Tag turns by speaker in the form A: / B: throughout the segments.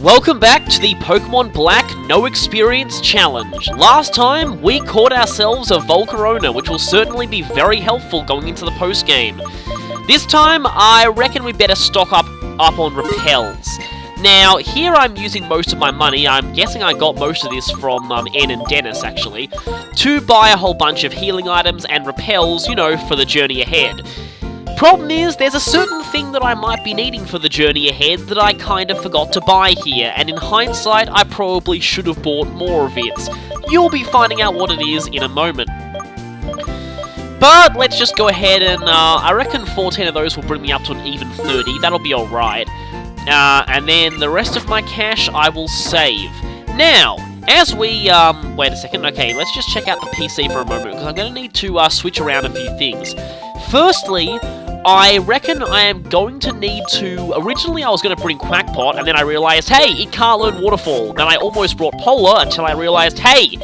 A: Welcome back to the Pokemon Black No Experience Challenge. Last time, we caught ourselves a Volcarona, which will certainly be very helpful going into the postgame. This time, I reckon we better stock up on repels. Now, here I'm using most of my money. I'm guessing I got most of this from N and Dennis, actually, to buy a whole bunch of healing items and repels, you know, for the journey ahead. Problem is, there's a certain thing that I might be needing for the journey ahead that I kind of forgot to buy here, and in hindsight, I probably should have bought more of it. You'll be finding out what it is in a moment. But let's just go ahead and, I reckon 14 of those will bring me up to an even 30, that'll be alright. And then the rest of my cash I will save. Now, as we, wait a second, okay, let's just check out the PC for a moment, because I'm going to need to switch around a few things. Firstly, I reckon I am going to need to... Originally, I was going to bring Quackpot, and then I realized, hey, it can't learn Waterfall. Then I almost brought Polar, until I realized, hey,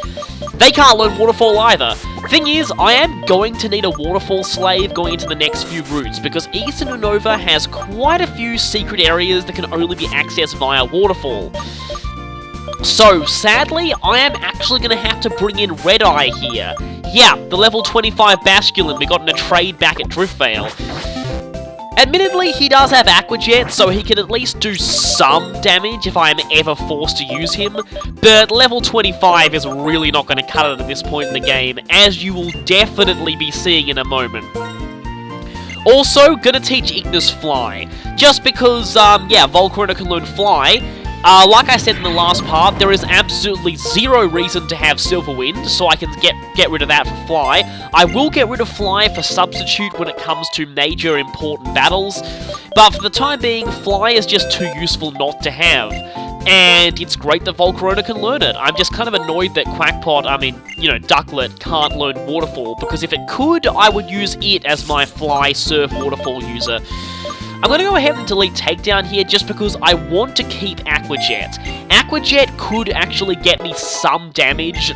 A: they can't learn Waterfall either. Thing is, I am going to need a Waterfall slave going into the next few routes, because Eastern Unova has quite a few secret areas that can only be accessed via Waterfall. So, sadly, I am actually going to have to bring in Red Eye here. Yeah, the level 25 Basculin we got in a trade back at Driftvale. Admittedly, he does have Aqua Jet, so he can at least do some damage if I am ever forced to use him, but level 25 is really not going to cut it at this point in the game, as you will definitely be seeing in a moment. Also, gonna teach Ignis Fly, just because, yeah, Volcarona can learn Fly. Like I said in the last part, there is absolutely zero reason to have Silver Wind, so I can get rid of that for Fly. I will get rid of Fly for Substitute when it comes to major important battles, but for the time being, Fly is just too useful not to have. And it's great that Volcarona can learn it. I'm just kind of annoyed that Ducklet can't learn Waterfall, because if it could, I would use it as my Fly Surf Waterfall user. I'm going to go ahead and delete Takedown here just because I want to keep Aqua Jet. Aqua Jet could actually get me some damage,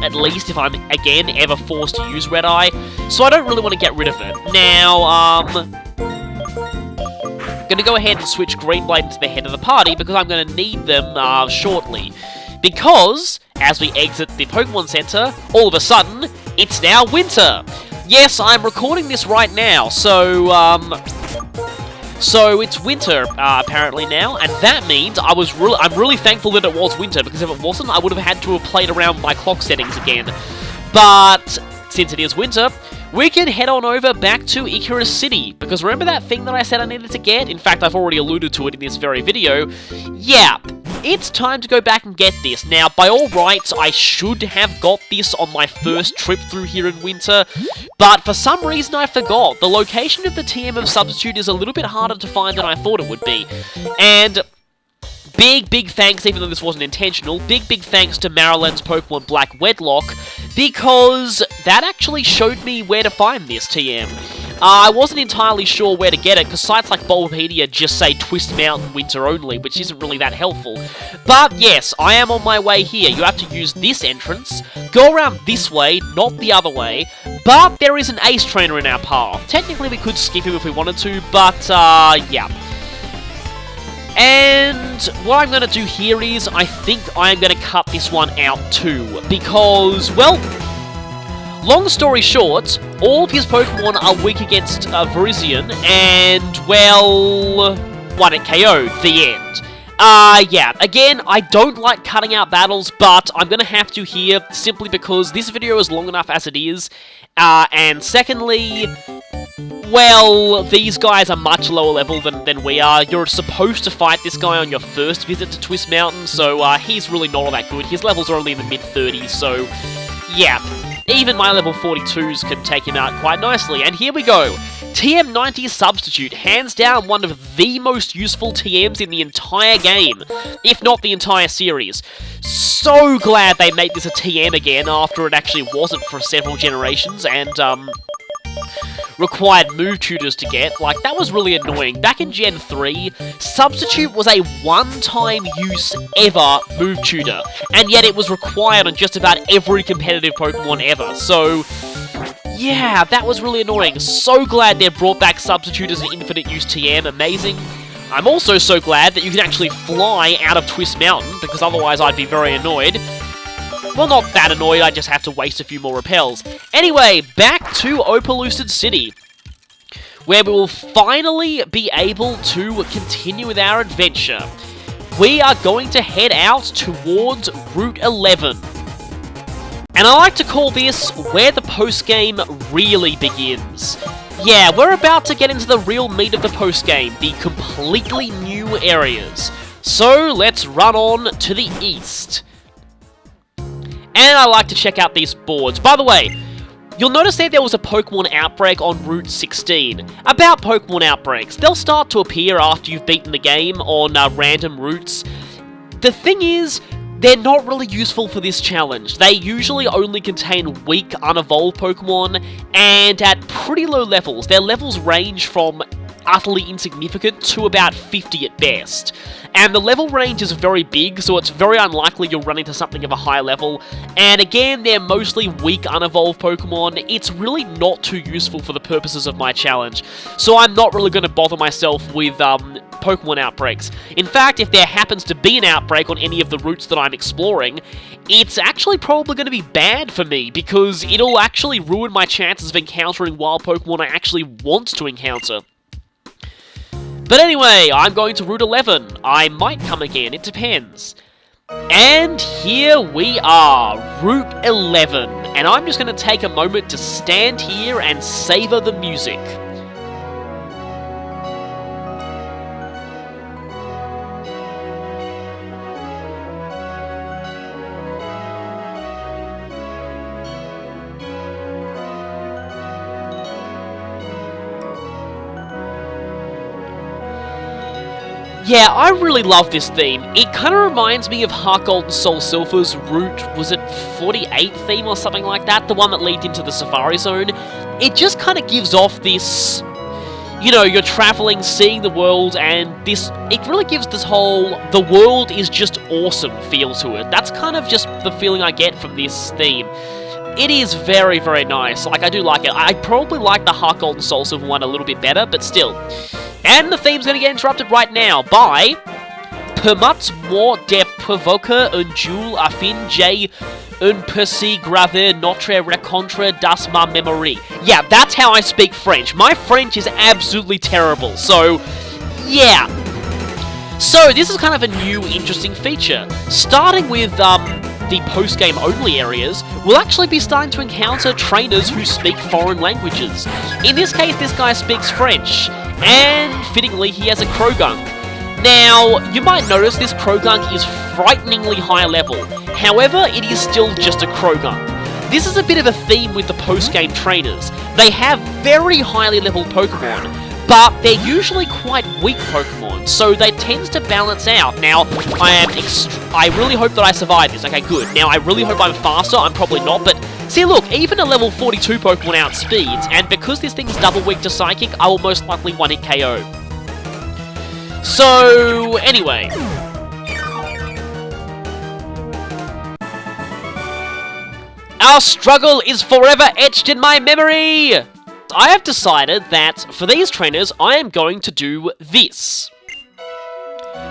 A: at least if I'm, again, ever forced to use Red Eye, so I don't really want to get rid of it. Now, I'm going to go ahead and switch Greenblade into the head of the party because I'm going to need them shortly. Because, as we exit the Pokemon Center, all of a sudden, it's now winter! Yes, I'm recording this right now, So it's winter, apparently now, and that means I'm really thankful that it was winter, because if it wasn't, I would have had to have played around with my clock settings again. But, since it is winter, we can head on over back to Icarus City, because remember that thing that I said I needed to get? In fact, I've already alluded to it in this very video. Yeah, it's time to go back and get this. Now, by all rights, I should have got this on my first trip through here in winter, but for some reason I forgot. The location of the TM of Substitute is a little bit harder to find than I thought it would be. And big thanks, even though this wasn't intentional, big thanks to Maryland's Pokemon Black Wedlock, because that actually showed me where to find this TM. I wasn't entirely sure where to get it, because sites like Bulbapedia just say Twist Mountain Winter only, which isn't really that helpful. But yes, I am on my way here. You have to use this entrance, go around this way, not the other way, but there is an Ace Trainer in our path. Technically we could skip him if we wanted to, but yeah. And what I'm going to do here is, I think I am going to cut this one out too, because, well, long story short, all of his Pokemon are weak against Virizion, and, well, one at KO, the end. Yeah, again, I don't like cutting out battles, but I'm going to have to here, simply because this video is long enough as it is, and secondly, well, these guys are much lower level than we are. You're supposed to fight this guy on your first visit to Twist Mountain, so he's really not all that good. His levels are only in the mid-30s, so yeah. Even my level 42s can take him out quite nicely. And here we go. TM90 Substitute, hands down one of the most useful TMs in the entire game, if not the entire series. So glad they made this a TM again after it actually wasn't for several generations, and required move tutors to get. Like, that was really annoying. Back in Gen 3, Substitute was a one-time use ever move tutor, and yet it was required on just about every competitive Pokemon ever, so yeah, that was really annoying. So glad they brought back Substitute as an infinite use TM, amazing. I'm also so glad that you can actually fly out of Twist Mountain, because otherwise I'd be very annoyed. Well, not that annoyed, I just have to waste a few more repels. Anyway, back to Opelucid City, where we will finally be able to continue with our adventure. We are going to head out towards Route 11. And I like to call this where the postgame really begins. Yeah, we're about to get into the real meat of the postgame, the completely new areas. So let's run on to the east. And I like to check out these boards. By the way, you'll notice that there was a Pokemon outbreak on Route 16. About Pokemon outbreaks, they'll start to appear after you've beaten the game on random routes. The thing is, they're not really useful for this challenge. They usually only contain weak, unevolved Pokemon, and at pretty low levels. Their levels range from utterly insignificant to about 50 at best. And the level range is very big, so it's very unlikely you'll run into something of a high level. And again, they're mostly weak, unevolved Pokemon. It's really not too useful for the purposes of my challenge. So I'm not really going to bother myself with Pokemon outbreaks. In fact, if there happens to be an outbreak on any of the routes that I'm exploring, it's actually probably going to be bad for me, because it'll actually ruin my chances of encountering wild Pokemon I actually want to encounter. But anyway, I'm going to Route 11. I might come again, it depends. And here we are, Route 11. And I'm just going to take a moment to stand here and savor the music. Yeah, I really love this theme. It kind of reminds me of Heart Gold and Soul Silver's Route, was it 48 theme or something like that? The one that leads into the Safari Zone. It just kind of gives off this, you know, you're traveling, seeing the world, and this, it really gives this whole, the world is just awesome feel to it. That's kind of just the feeling I get from this theme. It is very, very nice. Like, I do like it. I probably like the Heart Gold and Soul Silver one a little bit better, but still. And the theme's going to get interrupted right now by Permut-moi de provoquer un duel afin j'ai un petit gravé notre rencontre dans ma mémoire. Yeah, that's how I speak French. My French is absolutely terrible, so yeah. So this is kind of a new, interesting feature. Starting with the post-game only areas, we'll actually be starting to encounter trainers who speak foreign languages. In this case, this guy speaks French, and fittingly, he has a Krogunk. Now, you might notice this Krogunk is frighteningly high level. However, it is still just a Krogunk. This is a bit of a theme with the post-game trainers. They have very highly leveled Pokemon, but they're usually quite weak Pokemon, so they tend to balance out. Now, I really hope that I survive this. Okay, good. Now, I really hope I'm faster. I'm probably not, but see, look, even a level 42 Pokemon outspeeds, and because this thing's double weak to Psychic, I will most likely one-hit KO. So, anyway. Our struggle is forever etched in my memory! I have decided that, for these trainers, I am going to do this.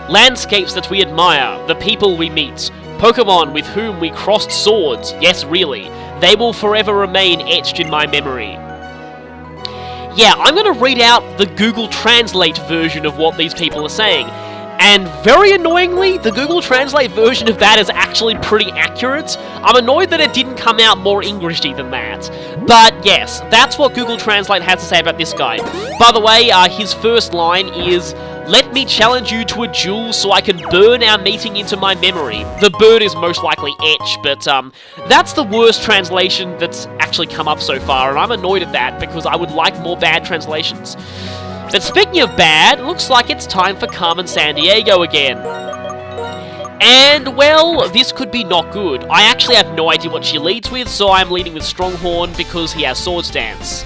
A: Landscapes that we admire, the people we meet, Pokemon with whom we crossed swords, yes really, they will forever remain etched in my memory. Yeah, I'm going to read out the Google Translate version of what these people are saying. And very annoyingly, the Google Translate version of that is actually pretty accurate. I'm annoyed that it didn't come out more Englishy than that. But yes, that's what Google Translate has to say about this guy. By the way, his first line is, "Let me challenge you to a duel so I can burn our meeting into my memory." The burn is most likely etch, but that's the worst translation that's actually come up so far, and I'm annoyed at that because I would like more bad translations. But speaking of bad, looks like it's time for Carmen Sandiego again. And, well, this could be not good. I actually have no idea what she leads with, so I'm leading with Stronghorn because he has Swords Dance.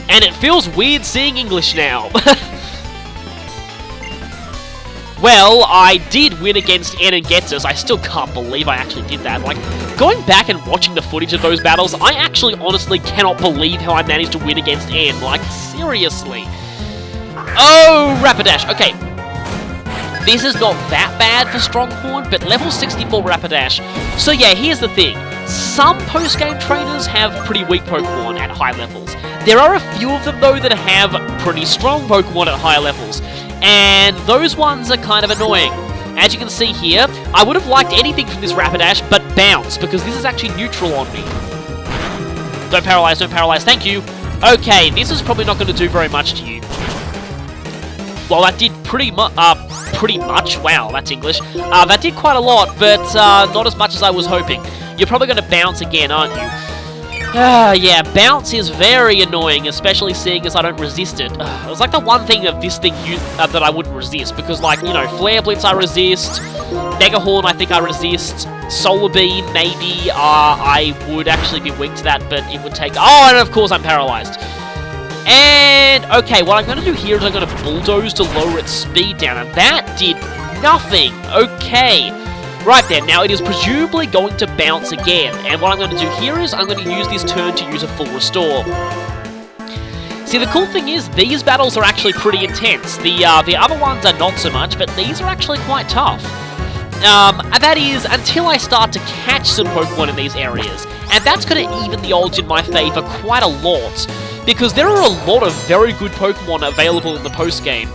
A: And it feels weird seeing English now. Well, I did win against N and Getsus. I still can't believe I actually did that. Like, going back and watching the footage of those battles, I actually honestly cannot believe how I managed to win against N. Like, seriously. Oh, Rapidash. Okay. this is not that bad for Stronghorn, but level 64 Rapidash. So yeah, here's the thing. Some post-game trainers have pretty weak Pokemon at high levels. There are a few of them, though, that have pretty strong Pokemon at higher levels. And those ones are kind of annoying. As you can see here, I would have liked anything from this Rapidash, but Bounce, because this is actually neutral on me. Don't paralyze, thank you. Okay, this is probably not going to do very much to you. Well, that did pretty much, wow, that's English. That did quite a lot, but not as much as I was hoping. You're probably going to bounce again, aren't you? Yeah, bounce is very annoying, especially seeing as I don't resist it. It was like the one thing of this thing that I wouldn't resist, because, like, you know, Flare Blitz I resist, Mega Horn I think I resist, Solar Beam maybe I would actually be weak to that, but it would take... Oh, and of course I'm paralyzed. And, okay, what I'm going to do here is I'm going to Bulldoze to lower its speed down, and that did nothing. Okay. Right then, now it is presumably going to bounce again, and what I'm going to do here is I'm going to use this turn to use a full restore. See, the cool thing is, these battles are actually pretty intense. The other ones are not so much, but these are actually quite tough. And that is until I start to catch some Pokemon in these areas, and that's going to even the odds in my favour quite a lot, because there are a lot of very good Pokemon available in the post-game.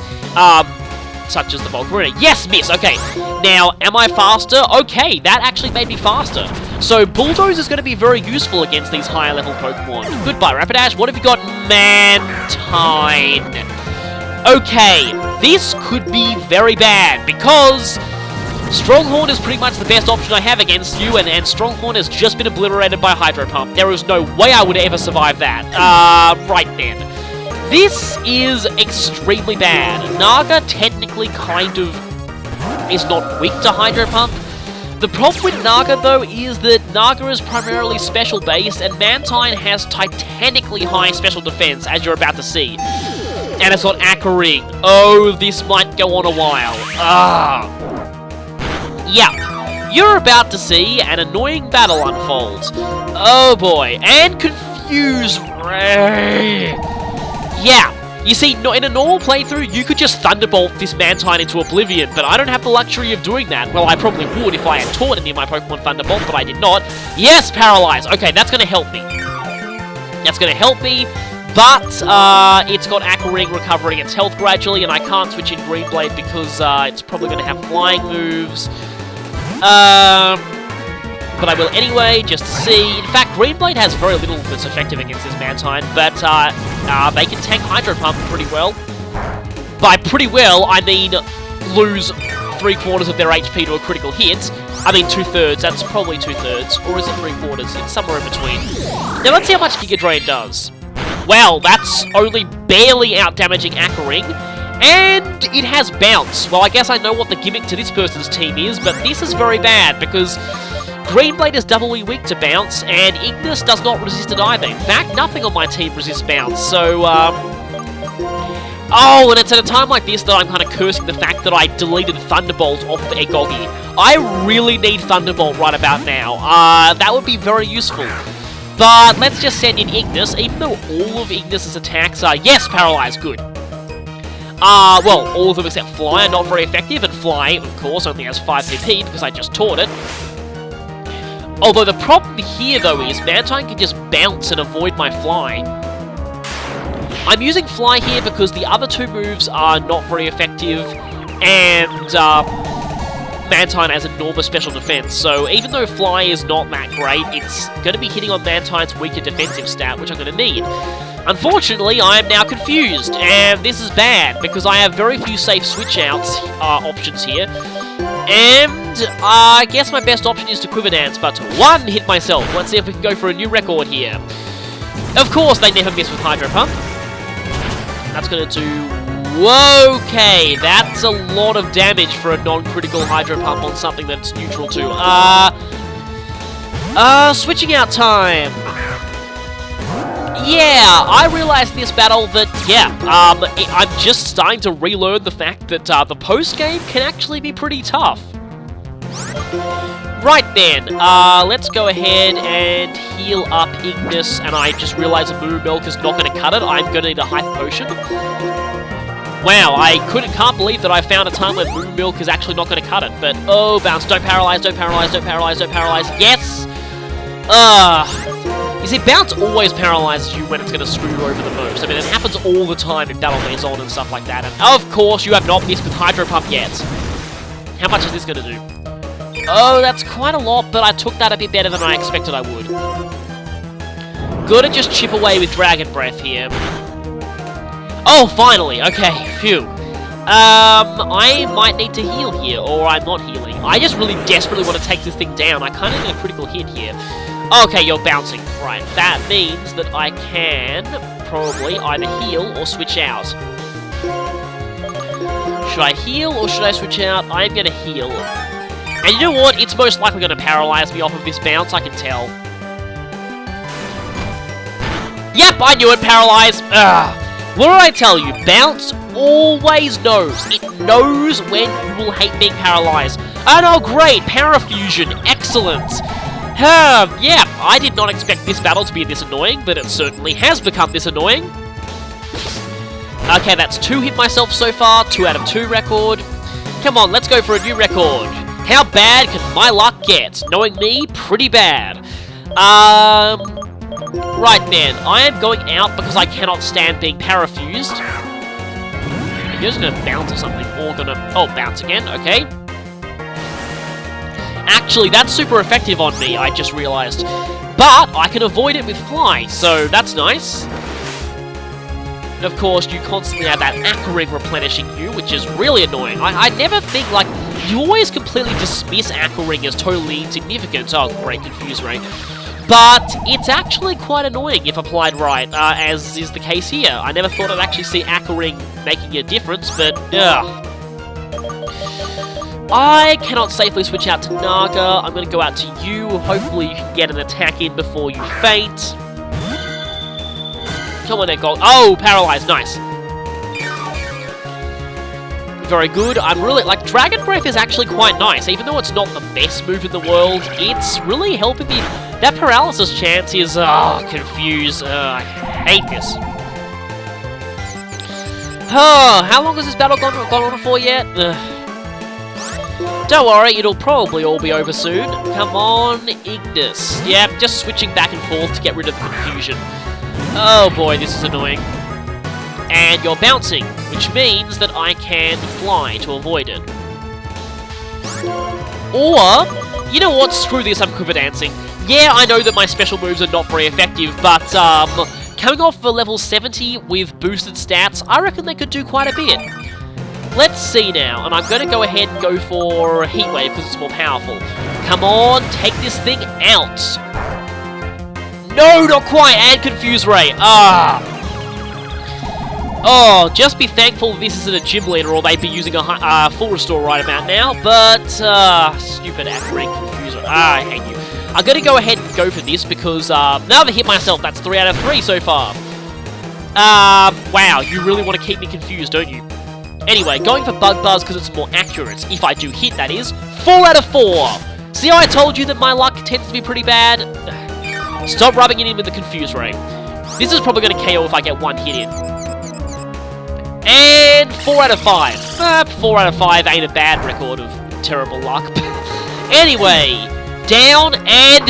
A: Such as the Volcarina. Yes, miss! Okay. Now, am I faster? Okay, that actually made me faster. So, Bulldoze is going to be very useful against these higher level Pokemon. Goodbye, Rapidash. What have you got? Mantine. Okay, this could be very bad, because Stronghorn is pretty much the best option I have against you, and Stronghorn has just been obliterated by Hydro Pump. There is no way I would ever survive that. Right then. This is extremely bad. Naga technically kind of is not weak to Hydro Pump. The problem with Naga, though, is that Naga is primarily special based, and Mantine has titanically high special defense, as you're about to see. And it's got Aqua Ring. Oh, this might go on a while. Yeah, you're about to see an annoying battle unfold. Oh boy, and Confuse Ray. Yeah, you see, in a normal playthrough, you could just Thunderbolt this Mantine into oblivion, but I don't have the luxury of doing that. Well, I probably would if I had taught any of my Pokemon Thunderbolt, but I did not. Yes, Paralyze! Okay, that's going to help me. That's going to help me, but it's got Aqua Ring recovering its health gradually, and I can't switch in Green Blade because it's probably going to have flying moves. But I will anyway, just to see. In fact, Green Blade has very little that's effective against this Mantine, but they can tank Hydro Pump pretty well. By pretty well, I mean lose 3/4 of their HP to a critical hit. I mean 2/3, that's probably 2/3, or is it 3/4? It's somewhere in between. Now let's see how much Giga Drain does. Well, that's only barely out-damaging Aqua Ring, and it has Bounce. Well, I guess I know what the gimmick to this person's team is, but this is very bad, because Green Blade is doubly weak to Bounce, and Ignis does not resist it either. In fact, nothing on my team resists Bounce, so, Oh, and it's at a time like this that I'm kind of cursing the fact that I deleted Thunderbolt off of Egoggy. I really need Thunderbolt right about now. That would be very useful. But let's just send in Ignis, even though all of Ignis's attacks are, yes, Paralyze, good. Well, all of them except Fly are not very effective, and Fly, of course, only has 5 PP because I just taught it. Although the problem here, though, is Mantine can just bounce and avoid my Fly. I'm using Fly here because the other two moves are not very effective, and Mantine has enormous special defense, so even though Fly is not that great, it's going to be hitting on Mantine's weaker defensive stat, which I'm going to need. Unfortunately, I am now confused, and this is bad, because I have very few safe switch-outs options here. And I guess my best option is to Quiver Dance, but one hit myself. Let's see if we can go for a new record here. Of course, they never miss with Hydro Pump. That's going to do... Okay, that's a lot of damage for a non-critical Hydro Pump on something that's neutral to. Switching out time. Yeah, I realized in this battle that, yeah, I'm just starting to relearn the fact that the post-game can actually be pretty tough. Right then, let's go ahead and heal up Ignis, and I just realized a Moo Milk is not going to cut it. I'm going to need a Hype Potion. Wow, can't believe that I found a time when Moon Milk is actually not going to cut it. But, oh, bounce, don't paralyze, don't paralyze, don't paralyze, don't paralyze. Yes! You see, bounce always paralyzes you when it's going to screw you over the most. I mean, it happens all the time in Battle Maison and stuff like that. And, of course, you have not missed with Hydro Pump yet. How much is this going to do? Oh, that's quite a lot, but I took that a bit better than I expected I would. Gotta just chip away with Dragon Breath here. Oh, finally! Okay, phew. I might need to heal here, or I'm not healing. I just really desperately want to take this thing down. I kind of need a critical hit here. Okay, you're bouncing. Right, that means that I can probably either heal or switch out. Should I heal or should I switch out? I'm gonna heal. And you know what? It's most likely gonna paralyze me off of this bounce, I can tell. Yep, I knew it, paralyze. Ugh. What did I tell you? Bounce always knows. It knows when you will hate being paralyzed. Oh, great! Parafusion. Excellent. Yeah, I did not expect this battle to be this annoying, but it certainly has become this annoying. Okay, that's 2 hit myself so far. 2 out of 2 record. Come on, let's go for a new record. How bad can my luck get? Knowing me, pretty bad. Right then, I am going out because I cannot stand being parafused. You're just gonna bounce or something, or gonna... Oh, bounce again, okay. Actually, that's super effective on me, I just realized. But I can avoid it with Fly, so that's nice. And of course, you constantly have that Aqua Ring replenishing you, which is really annoying. I never think, like, you always completely dismiss Aqua Ring as totally insignificant. Oh, great, Confuse Ray. But it's actually quite annoying if applied right, as is the case here. I never thought I'd actually see Aqua Ring making a difference, but ugh. I cannot safely switch out to Naga. I'm going to go out to you. Hopefully you can get an attack in before you faint. Come on there, Gold. Oh, paralyzed. Nice. Very good. I'm really... Like, Dragon Breath is actually quite nice. Even though it's not the best move in the world, it's really helping me... That paralysis chance is... confused. I hate this. How long has this battle gone on for yet? Don't worry, it'll probably all be over soon. Come on, Ignis. Yep, just switching back and forth to get rid of the confusion. Oh boy, this is annoying. And you're bouncing, which means that I can fly to avoid it. Or, you know what, screw this, I'm Quiver Dancing. Yeah, I know that my special moves are not very effective, but coming off for level 70 with boosted stats, I reckon they could do quite a bit. Let's see now, and I'm going to go ahead and go for Heat Wave because it's more powerful. Come on, take this thing out. No, not quite, and Confuse Ray. Oh, just be thankful this isn't a gym leader or they'd be using a full restore right about now, but, stupid Aqua Confuse Ray. I hate you. I'm going to go ahead and go for this because, now I've hit myself, that's 3 out of 3 so far. Wow, you really want to keep me confused, don't you? Anyway, going for Bug Buzz because it's more accurate, if I do hit, that is. 4 out of 4! See how I told you that my luck tends to be pretty bad? Stop rubbing it in with the Confuse Ray. This is probably going to KO if I get 1 hit in. And 4 out of 5. 4 out of 5 ain't a bad record of terrible luck. Anyway, down and...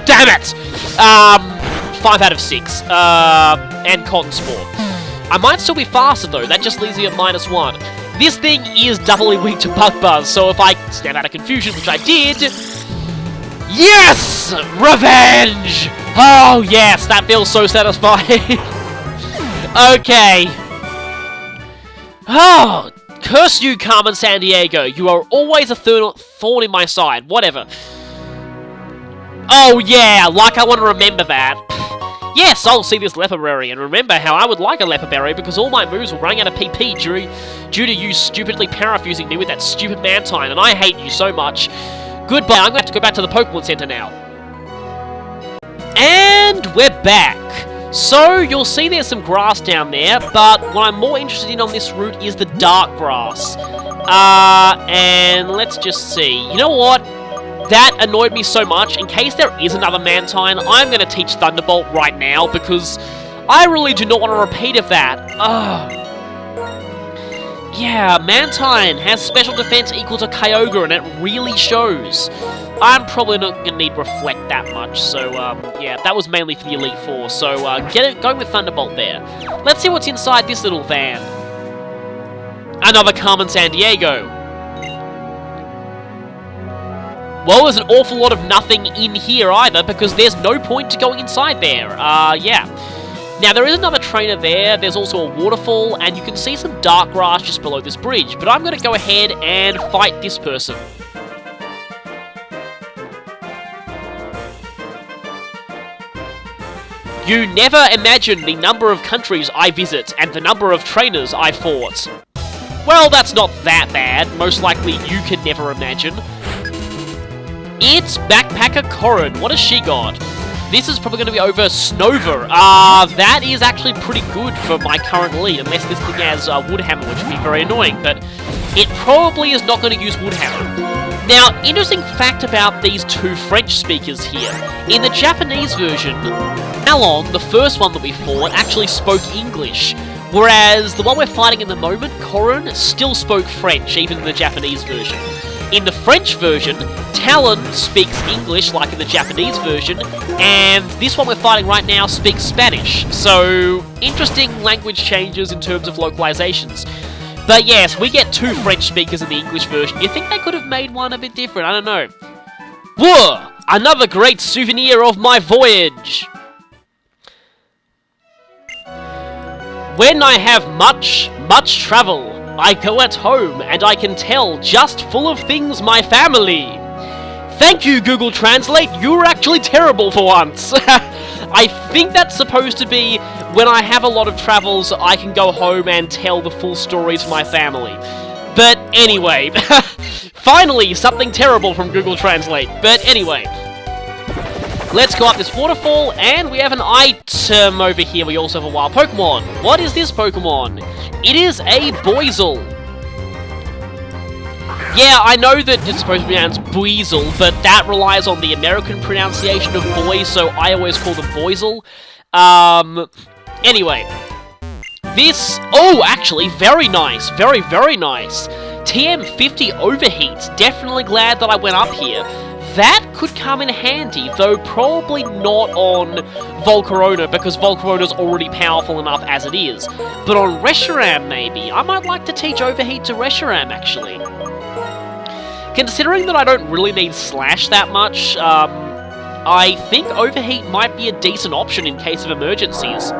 A: damn it! 5 out of 6. And Cotton Spore. I might still be faster though, that just leaves me at -1. This thing is doubly weak to Bug Buzz, so if I step out of confusion, which I did... Yes! Revenge! Oh yes, that feels so satisfying. Okay. Oh, curse you, Carmen Sandiego. You are always a thorn in my side. Whatever. Oh yeah, like I want to remember that. Yes, I'll see this Leper Berry, and remember how I would like a Leper Berry because all my moves were running out of PP due to you stupidly parafusing me with that stupid Mantine, and I hate you so much. Goodbye, I'm going to have to go back to the Pokemon Center now. And we're back. So, you'll see there's some grass down there, but what I'm more interested in on this route is the dark grass. And let's just see. You know what? That annoyed me so much. In case there is another Mantine, I'm going to teach Thunderbolt right now, because I really do not want a repeat of that. Ugh. Yeah, Mantine has special defense equal to Kyogre, and it really shows. I'm probably not going to need Reflect that much, so, yeah, that was mainly for the Elite Four, so, going with Thunderbolt there. Let's see what's inside this little van. Another Carmen Sandiego. Well, there's an awful lot of nothing in here either, because there's no point to going inside there. Yeah. Now, there is another trainer there, there's also a waterfall, and you can see some dark grass just below this bridge, but I'm going to go ahead and fight this person. You never imagine the number of countries I visit and the number of trainers I fought. Well, that's not that bad, most likely you can never imagine. It's Backpacker Corrin. What has she got? This is probably going to be over Snover. That is actually pretty good for my current lead, unless this thing has Woodhammer, which would be very annoying, but it probably is not going to use Woodhammer. Now, interesting fact about these two French speakers here. In the Japanese version, Alon, the first one that we fought, actually spoke English, whereas the one we're fighting in the moment, Corrin, still spoke French, even in the Japanese version. In the French version, Talon speaks English, like in the Japanese version, and this one we're fighting right now speaks Spanish. So, interesting language changes in terms of localizations. But yes, we get two French speakers in the English version. You think they could have made one a bit different? I don't know. Whoa! Another great souvenir of my voyage! When I have much travel, I go at home, and I can tell just full of things my family. Thank you, Google Translate, you were actually terrible for once. I think that's supposed to be when I have a lot of travels, I can go home and tell the full story to my family. But anyway, finally something terrible from Google Translate. But anyway, let's go up this waterfall, and we have an item over here. We also have a wild Pokemon. What is this Pokemon? It is a Boizel. Yeah, I know that it's supposed to be pronounced Buizel, but that relies on the American pronunciation of boy, so I always call them Boizel. Anyway. This... Oh, actually, very nice. Very, very nice. TM50 Overheat. Definitely glad that I went up here. That could come in handy, though probably not on Volcarona, because Volcarona's already powerful enough as it is. But on Reshiram, maybe. I might like to teach Overheat to Reshiram, actually. Considering that I don't really need Slash that much, I think Overheat might be a decent option in case of emergencies.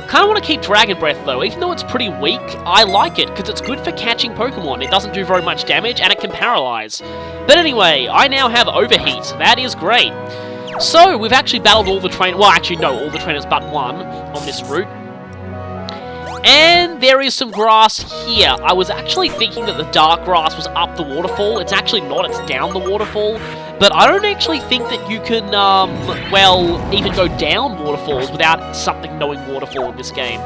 A: Kind of want to keep Dragon Breath, though. Even though it's pretty weak, I like it, because it's good for catching Pokemon. It doesn't do very much damage, and it can paralyze. But anyway, I now have Overheat. That is great. So, we've actually battled all the trainers... Well, actually, no, all the trainers but one on this route. And there is some grass here. I was actually thinking that the dark grass was up the waterfall. It's actually not, it's down the waterfall. But I don't actually think that you can, well, even go down waterfalls without something knowing waterfall in this game.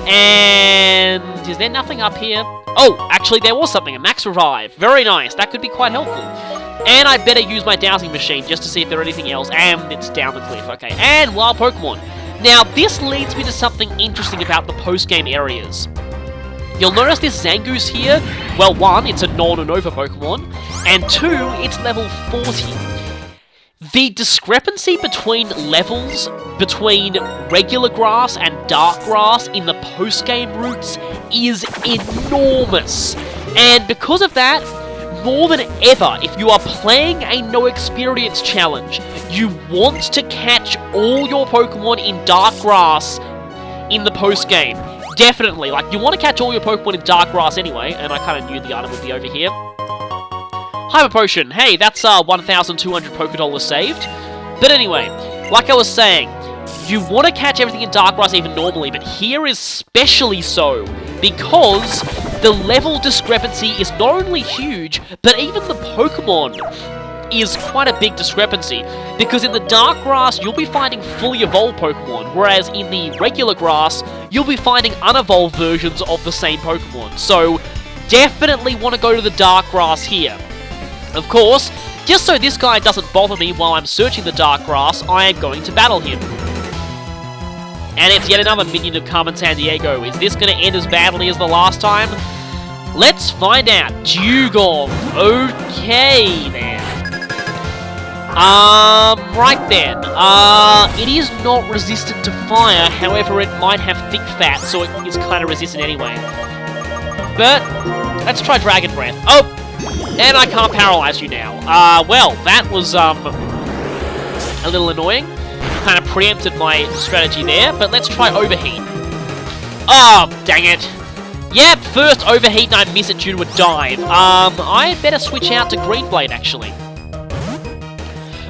A: And is there nothing up here? Oh, actually there was something, a Max Revive. Very nice, that could be quite helpful. And I better use my dowsing machine just to see if there's anything else. And it's down the cliff, okay. And wild Pokemon. Now, this leads me to something interesting about the post-game areas. You'll notice this Zangoose here. Well, one, it's a non-Unova Pokemon, and two, it's level 40. The discrepancy between levels between regular grass and dark grass in the post-game routes is enormous. And because of that, more than ever, if you are playing a no experience challenge, you want to catch all your Pokemon in dark grass in the post-game. Definitely, like, you want to catch all your Pokemon in dark grass anyway, and I kind of knew the item would be over here. Hyper Potion, hey, that's 1,200 Pokédollars saved. But anyway, like I was saying, you want to catch everything in dark grass even normally, but here is especially so, because the level discrepancy is not only huge, but even the Pokemon is quite a big discrepancy, because in the dark grass you'll be finding fully evolved Pokemon, whereas in the regular grass you'll be finding unevolved versions of the same Pokemon. So definitely want to go to the dark grass here. Of course, just so this guy doesn't bother me while I'm searching the dark grass, I am going to battle him. And it's yet another minion of Carmen Sandiego. Is this going to end as badly as the last time? Let's find out. Dugong. Okay, then. Right then. It is not resistant to fire, however, it might have thick fat, so it is kind of resistant anyway. But, let's try Dragon Breath. Oh! And I can't paralyze you now. Well, that was, a little annoying. Kind of preempted my strategy there, but let's try Overheat. Oh, dang it. Yep, first Overheat and I miss it due to a dive. I had better switch out to Green Blade, actually.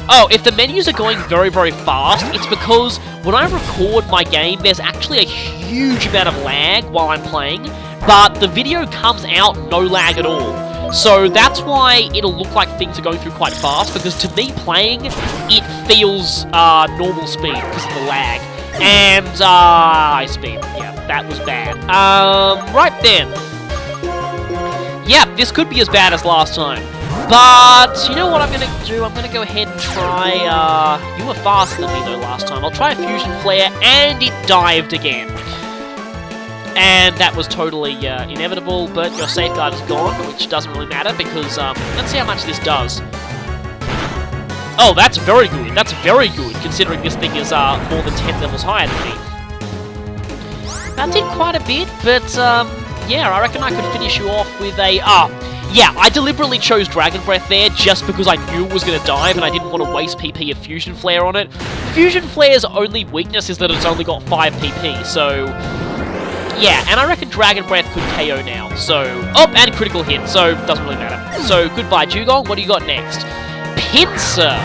A: Oh, if the menus are going very, very fast, it's because when I record my game, there's actually a huge amount of lag while I'm playing, but the video comes out no lag at all. So that's why it'll look like things are going through quite fast, because to me playing, it feels normal speed because of the lag. And high speed. Yeah, that was bad. Right then. Yeah, this could be as bad as last time. But, you know what I'm going to do? I'm going to go ahead and try, you were faster than me though last time. I'll try a Fusion Flare, and it dived again. And that was totally inevitable, but your safeguard is gone, which doesn't really matter because, let's see how much this does. Oh, that's very good. That's very good, considering this thing is more than 10 levels higher than me. That did quite a bit, but, yeah, I reckon I could finish you off with a... yeah, I deliberately chose Dragon Breath there just because I knew it was going to dive and I didn't want to waste PP of Fusion Flare on it. Fusion Flare's only weakness is that it's only got 5 PP, so... yeah, and I reckon Dragon Breath could KO now, so... oh, and critical hit, so doesn't really matter. So, goodbye, Dugong. What do you got next? Pinsir!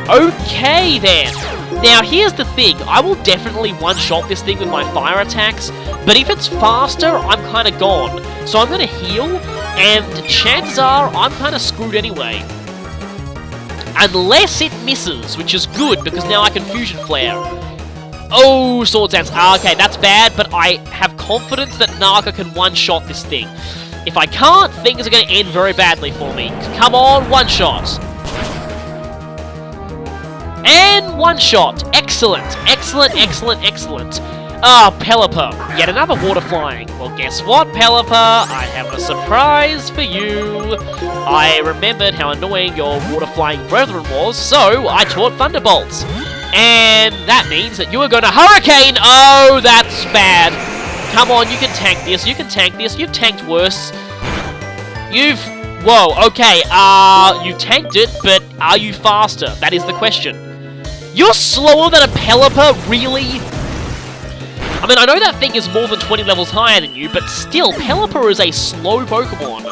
A: Okay, then. Now, here's the thing. I will definitely one-shot this thing with my fire attacks, but if it's faster, I'm kind of gone. So I'm going to heal, and chances are I'm kind of screwed anyway. Unless it misses, which is good, because now I can Fusion Flare. Oh, Sword Dance. Okay, that's bad, but I have confidence that Naga can one-shot this thing. If I can't, things are going to end very badly for me. Come on, one-shot. And one-shot. Excellent. Excellent, excellent, excellent. Ah, Pelipper. Yet another water flying. Well, guess what, Pelipper? I have a surprise for you. I remembered how annoying your water flying brethren was, so I taught Thunderbolts. And that means that you are going to Hurricane! Oh, that's bad. Come on, you can tank this, you can tank this. You've tanked worse. Whoa, okay, you tanked it, but are you faster? That is the question. You're slower than a Pelipper, really? I mean, I know that thing is more than 20 levels higher than you, but still, Pelipper is a slow Pokemon.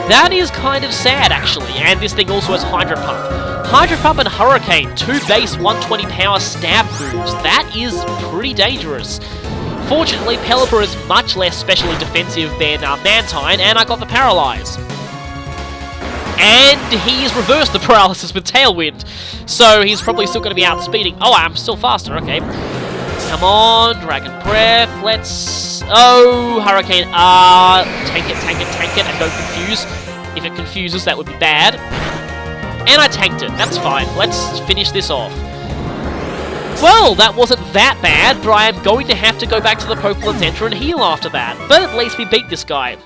A: That is kind of sad, actually, and this thing also has Hydro Pump. Hydro Pump and Hurricane, 2 base 120 power stab moves. That is pretty dangerous. Fortunately, Pelipper is much less specially defensive than Mantine, and I got the Paralyze. And he's reversed the Paralysis with Tailwind, so he's probably still going to be outspeeding. Oh, I'm still faster, okay. Come on, Dragon Breath, let's... oh, Hurricane, tank it, and don't confuse. If it confuses, that would be bad. And I tanked it, that's fine. Let's finish this off. Well, that wasn't that bad, but I am going to have to go back to the Pokemon Center and heal after that. But at least we beat this guy.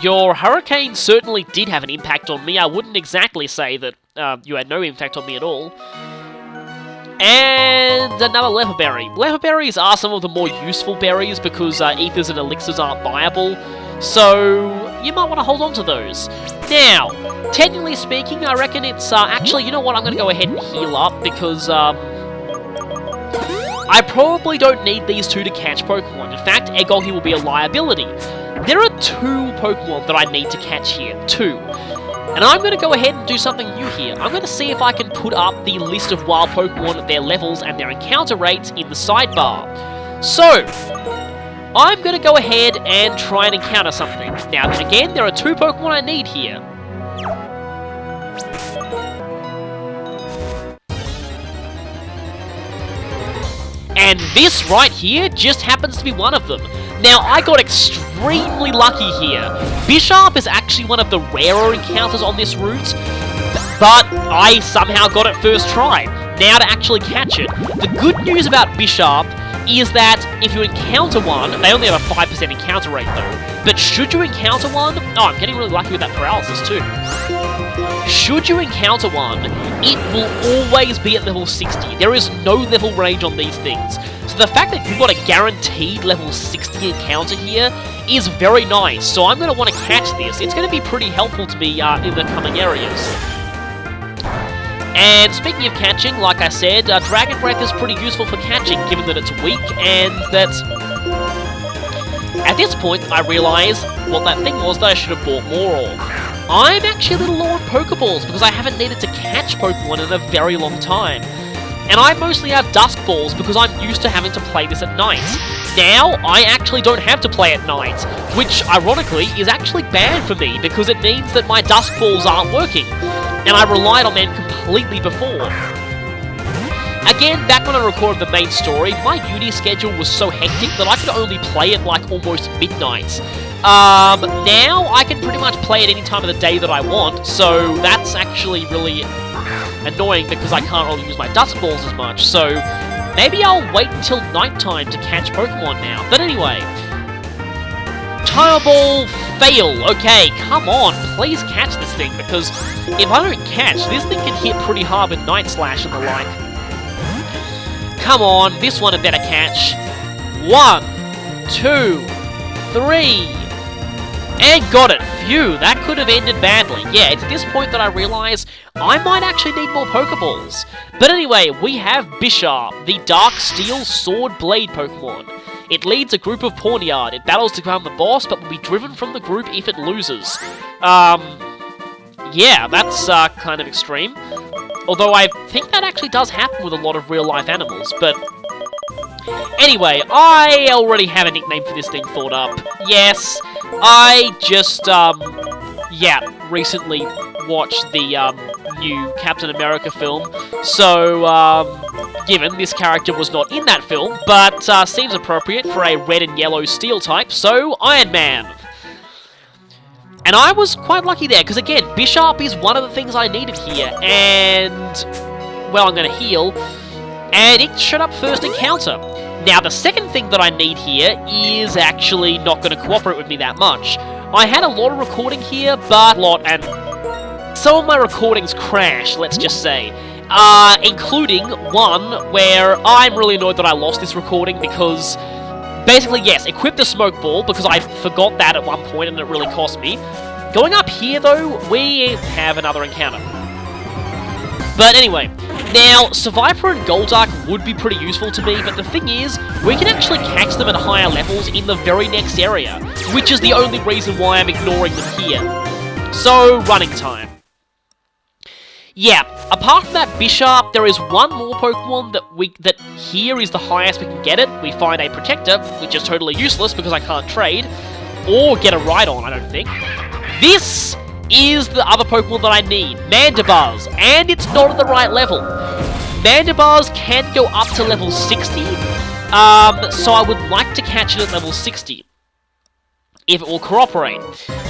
A: Your Hurricane certainly did have an impact on me. I wouldn't exactly say that you had no impact on me at all. And another Leper Berry. Leper Berries are some of the more useful berries because Ethers and Elixirs aren't viable. So, you might want to hold on to those. Now, technically speaking, I reckon it's, actually, you know what, I'm going to go ahead and heal up because, I probably don't need these two to catch Pokemon. In fact, Eggogi will be a liability. There are 2 Pokemon that I need to catch here. 2. And I'm going to go ahead and do something new here. I'm going to see if I can put up the list of wild Pokemon, their levels, and their encounter rates in the sidebar. So, I'm going to go ahead and try and encounter something. Now, again, there are 2 Pokemon I need here. And this right here just happens to be one of them. Now, I got extremely lucky here. Bishop is actually one of the rarer encounters on this route, but I somehow got it first try. Now to actually catch it. The good news about Bishop is that if you encounter one, they only have a 5% encounter rate though, but should you encounter one, oh, I'm getting really lucky with that paralysis too. Should you encounter one, it will always be at level 60. There is no level range on these things. So the fact that you've got a guaranteed level 60 encounter here is very nice. So I'm going to want to catch this. It's going to be pretty helpful to me in the coming areas. And speaking of catching, like I said, Dragon Breath is pretty useful for catching, given that it's weak, and that... At this point, I realise what that thing was that I should have bought more of. I'm actually a little low on Pokeballs, because I haven't needed to catch Pokemon in a very long time. And I mostly have Dusk Balls, because I'm used to having to play this at night. Now, I actually don't have to play at night, which, ironically, is actually bad for me, because it means that my Dusk Balls aren't working. And I relied on them completely before. Again, back when I recorded the main story, my uni schedule was so hectic that I could only play at like almost midnight. Now I can pretty much play at any time of the day that I want, so that's actually really annoying because I can't really use my Dusk Balls as much, so maybe I'll wait until nighttime to catch Pokemon now. But anyway, Tire Ball fail. Okay, come on, please catch this thing, because if I don't catch, this thing can hit pretty hard with Night Slash and the like. Come on, this one a better catch. 1, 2, 3, and got it. Phew, that could have ended badly. Yeah, it's at this point that I realise I might actually need more Pokeballs. But anyway, we have Bishop, the Dark Steel Sword Blade Pokemon. It leads a group of Pawniard. It battles to become the boss, but will be driven from the group if it loses. Yeah, that's kind of extreme. Although I think that actually does happen with a lot of real-life animals, but... Anyway, I already have a nickname for this thing thought up. Yes, I just, recently watched the, new Captain America film, so, given this character was not in that film, but, seems appropriate for a red and yellow steel type, so Iron Man. And I was quite lucky there, because again, Bishop is one of the things I needed here, and, well, I'm going to heal, and it showed up first encounter. Now, the second thing that I need here is actually not going to cooperate with me that much. I had a lot of recording here, but and some of my recordings crashed, let's just say. Including one where I'm really annoyed that I lost this recording because... Basically, yes, equip the smoke ball, because I forgot that at one point and it really cost me. Going up here, though, we have another encounter. But anyway, now, Survivor and Golduck would be pretty useful to me, but the thing is, we can actually catch them at higher levels in the very next area, which is the only reason why I'm ignoring them here. So, running time. Yeah, apart from that Bishop, there is one more Pokemon that here is the highest we can get it. We find a Protector, which is totally useless because I can't trade, or get a Rhydon, I don't think. This is the other Pokemon that I need, Mandibuzz, and it's not at the right level. Mandibuzz can go up to level 60, so I would like to catch it at level 60. If it will cooperate.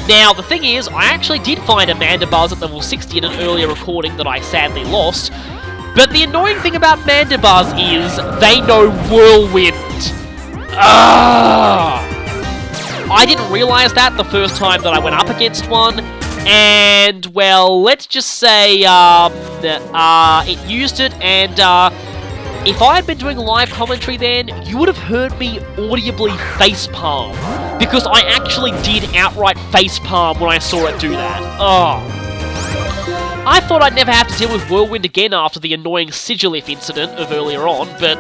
A: Now, the thing is, I actually did find a Mandibuzz at level 60 in an earlier recording that I sadly lost, but the annoying thing about Mandibuzz is they know Whirlwind. I didn't realise that the first time that I went up against one, and, well, let's just say, it used it, and, if I had been doing live commentary then, you would have heard me audibly facepalm, because I actually did outright facepalm when I saw it do that. Oh. I thought I'd never have to deal with Whirlwind again after the annoying Sigilif incident of earlier on, but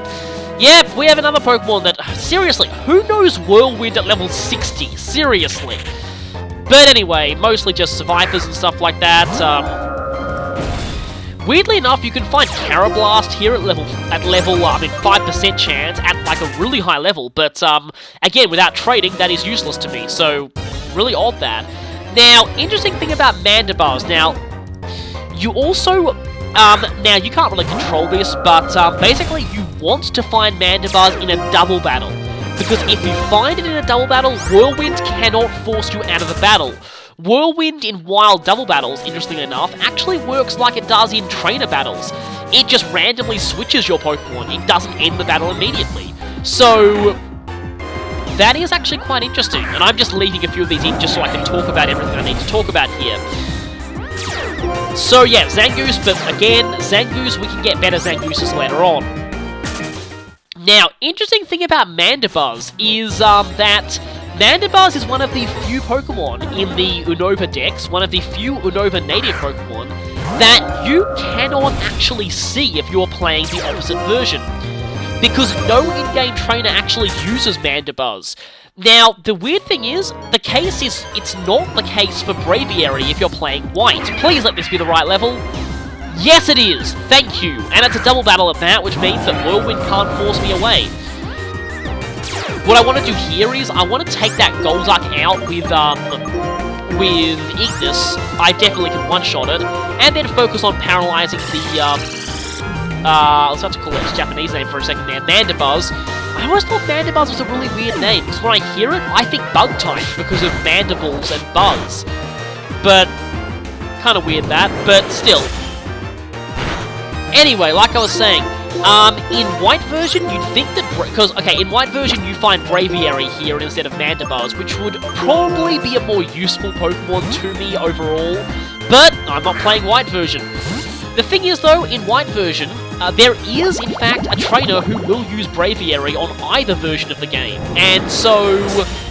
A: yep, we have another Pokemon that, seriously, who knows Whirlwind at level 60? Seriously. But anyway, mostly just Survivors and stuff like that. Weirdly enough, you can find Carablast here at level 5% chance at like a really high level, but again, without trading, that is useless to me, so really odd that. Now, interesting thing about Mandibuzz, now, you also Now, you can't really control this, but basically you want to find Mandibuzz in a double battle. Because if you find it in a double battle, Whirlwind cannot force you out of the battle. Whirlwind in wild double battles, interestingly enough, actually works like it does in trainer battles. It just randomly switches your Pokemon. It doesn't end the battle immediately. So that is actually quite interesting, and I'm just leaving a few of these in just so I can talk about everything I need to talk about here. So yeah, Zangoose, but again, Zangoose, we can get better Zangooses later on. Now, interesting thing about Mandibuzz is that Mandibuzz is one of the few Pokemon in the Unova Dex, one of the few Unova native Pokemon, that you cannot actually see if you're playing the opposite version. Because no in-game trainer actually uses Mandibuzz. Now, the weird thing is, it's not the case for Braviary if you're playing White. Please let this be the right level. Yes, it is! Thank you! And it's a double battle at that, which means that Whirlwind can't force me away. What I want to do here is, I want to take that Golduck out with Ignis. I definitely can one-shot it, and then focus on paralyzing the, I was about to call it its Japanese name for a second there, Mandibuzz. I always thought Mandibuzz was a really weird name, because when I hear it, I think Bug-type, because of mandibles and buzz. But, kind of weird that, but still. Anyway, like I was saying, in White version, you'd think that, because, okay, in White version, you find Braviary here instead of Mandibuzz, which would probably be a more useful Pokemon to me overall, but I'm not playing White version. The thing is, though, in White version, there is, in fact, a trainer who will use Braviary on either version of the game, and so,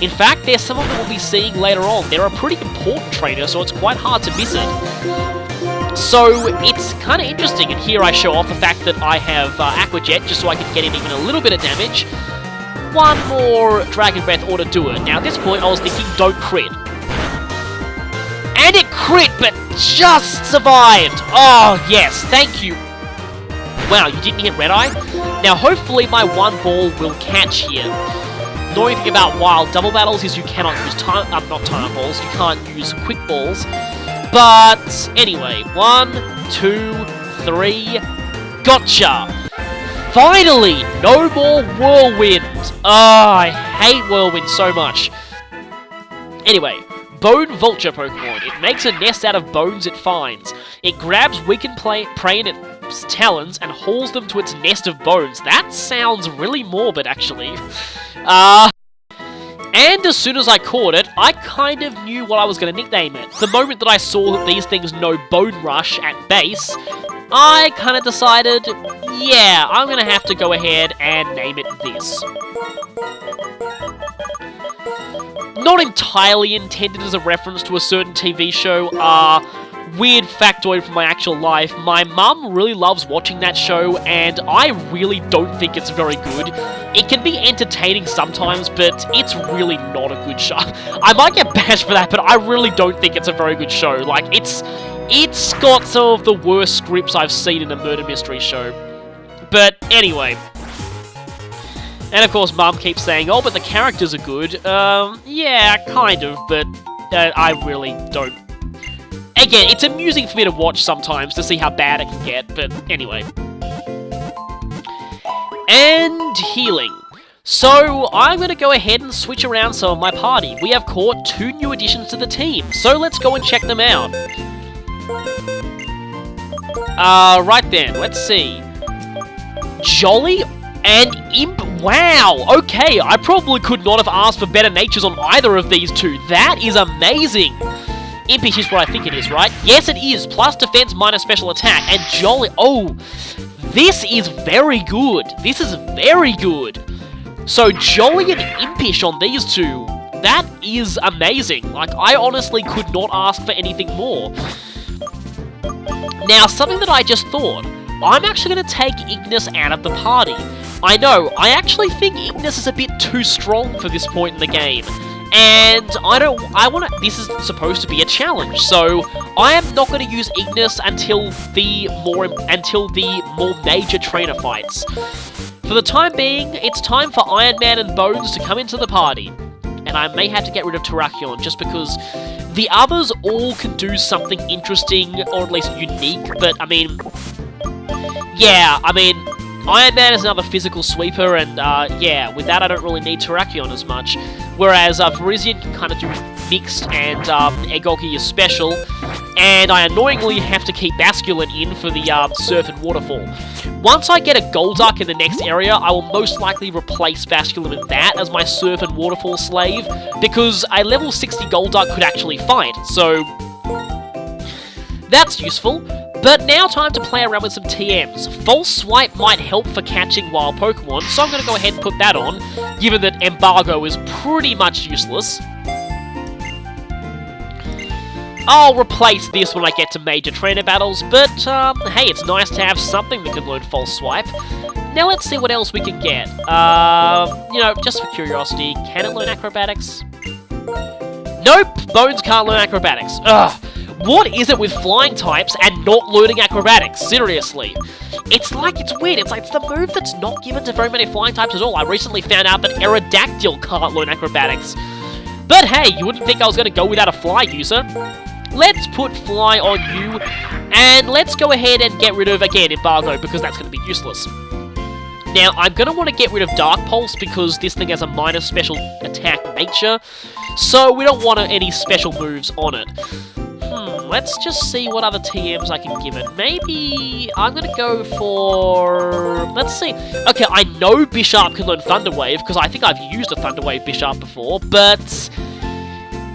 A: in fact, there's someone that we'll be seeing later on. They're a pretty important trainer, so it's quite hard to miss it. So, it's kind of interesting, and here I show off the fact that I have Aqua Jet, just so I can get in even a little bit of damage. One more Dragon Breath ought to do it. Now, at this point, I was thinking, don't crit. And it crit, but just survived! Oh, yes, thank you! Wow, you didn't hit Red Eye? Now, hopefully my one ball will catch here. The only thing about wild double battles is you cannot use not time balls, you can't use quick balls. But, anyway, 1, 2, 3, gotcha! Finally! No more Whirlwind! Oh, I hate Whirlwind so much. Anyway, Bone Vulture Pokemon. It makes a nest out of bones it finds. It grabs weakened prey in its talons and hauls them to its nest of bones. That sounds really morbid, actually. And as soon as I caught it, I kind of knew what I was going to nickname it. The moment that I saw that these things know Bone Rush at base, I kind of decided, yeah, I'm going to have to go ahead and name it this. Not entirely intended as a reference to a certain TV show, weird factoid from my actual life. My mum really loves watching that show, and I really don't think it's very good. It can be entertaining sometimes, but it's really not a good show. I might get bashed for that, but I really don't think it's a very good show. Like, it's got some of the worst scripts I've seen in a murder mystery show. But anyway. And of course, Mum keeps saying, oh, but the characters are good. Yeah, kind of, but I really don't. Again, it's amusing for me to watch sometimes to see how bad it can get, but anyway. And healing. So, I'm going to go ahead and switch around some of my party. We have caught 2 new additions to the team, so let's go and check them out. Right then, let's see. Jolly and Imp. Wow, okay, I probably could not have asked for better natures on either of these two. That is amazing. Impish is what I think it is, right? Yes, it is. Plus defense, minus special attack. And Jolly... Oh, this is very good. This is very good. So, Jolly and Impish on these two, that is amazing. Like, I honestly could not ask for anything more. Now, something that I just thought. I'm actually going to take Ignis out of the party. I know, I actually think Ignis is a bit too strong for this point in the game. And this is supposed to be a challenge, so I am not going to use Ignis until the more major trainer fights. For the time being, it's time for Iron Man and Bones to come into the party. And I may have to get rid of Terrakion, just because The others all can do something interesting, or at least unique, but, I mean... Yeah, I mean, Iron Man is another physical sweeper, and, yeah, with that I don't really need Terrakion as much. Whereas, Virizion can kind of do mixed, and, Eggogi is special, and I annoyingly have to keep Basculin in for the, Surf and Waterfall. Once I get a Golduck in the next area, I will most likely replace Basculin with that as my Surf and Waterfall slave, because a level 60 Golduck could actually fight, so... That's useful. But now time to play around with some TMs. False Swipe might help for catching wild Pokemon, so I'm going to go ahead and put that on, given that Embargo is pretty much useless. I'll replace this when I get to major trainer battles, but, hey, it's nice to have something that can learn False Swipe. Now let's see what else we can get. You know, just for curiosity, can it learn Acrobatics? Nope! Bones can't learn Acrobatics. Ugh! What is it with flying types and not learning Acrobatics? Seriously. It's weird. It's like, it's the move that's not given to very many flying types at all. I recently found out that Aerodactyl can't learn Acrobatics. But hey, you wouldn't think I was going to go without a Fly user. Let's put Fly on you, and let's go ahead and get rid of, again, Embargo, because that's going to be useless. Now, I'm going to want to get rid of Dark Pulse, because this thing has a minus special attack nature, so we don't want any special moves on it. Let's just see what other TMs I can give it. Maybe I'm going to go for... Let's see. Okay, I know Bisharp can learn Thunder Wave, because I think I've used a Thunder Wave Bisharp before, but...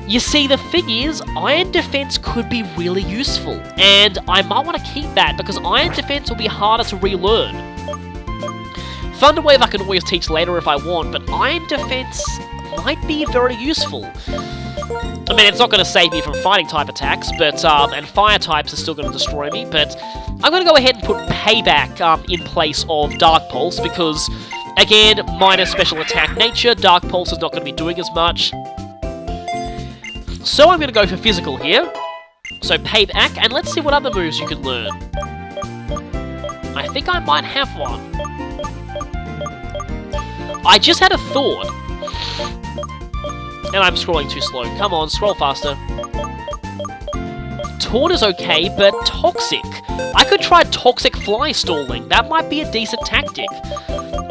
A: You see, the thing is, Iron Defense could be really useful, and I might want to keep that, because Iron Defense will be harder to relearn. Thunder Wave I can always teach later if I want, but Iron Defense might be very useful. I mean, it's not going to save me from fighting type attacks, but, and fire types are still going to destroy me, but I'm going to go ahead and put Payback, in place of Dark Pulse, because, again, minus special attack nature, Dark Pulse is not going to be doing as much. So I'm going to go for physical here. So Payback, and let's see what other moves you can learn. I think I might have one. I just had a thought. And I'm scrolling too slow. Come on, scroll faster. Taunt is okay, but Toxic. I could try Toxic Fly Stalling. That might be a decent tactic.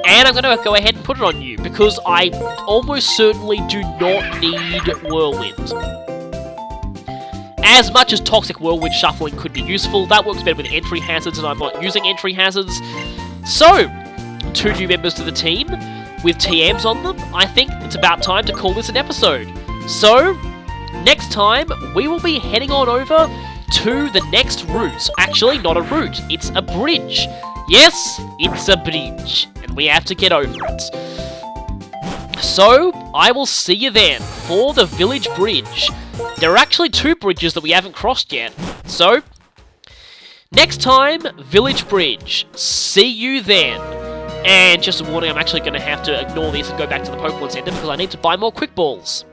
A: And I'm going to go ahead and put it on you, because I almost certainly do not need Whirlwind. As much as Toxic Whirlwind Shuffling could be useful, that works better with entry hazards, and I'm not using entry hazards. So, 2 new members to the team, with TMs on them. I think it's about time to call this an episode. So, next time, we will be heading on over to the next route. Actually, not a route, it's a bridge. Yes, it's a bridge, and we have to get over it. So, I will see you then for the village bridge. There are actually 2 bridges that we haven't crossed yet. So, next time, village bridge. See you then. And just a warning, I'm actually going to have to ignore this and go back to the Pokemon Center because I need to buy more Quick Balls.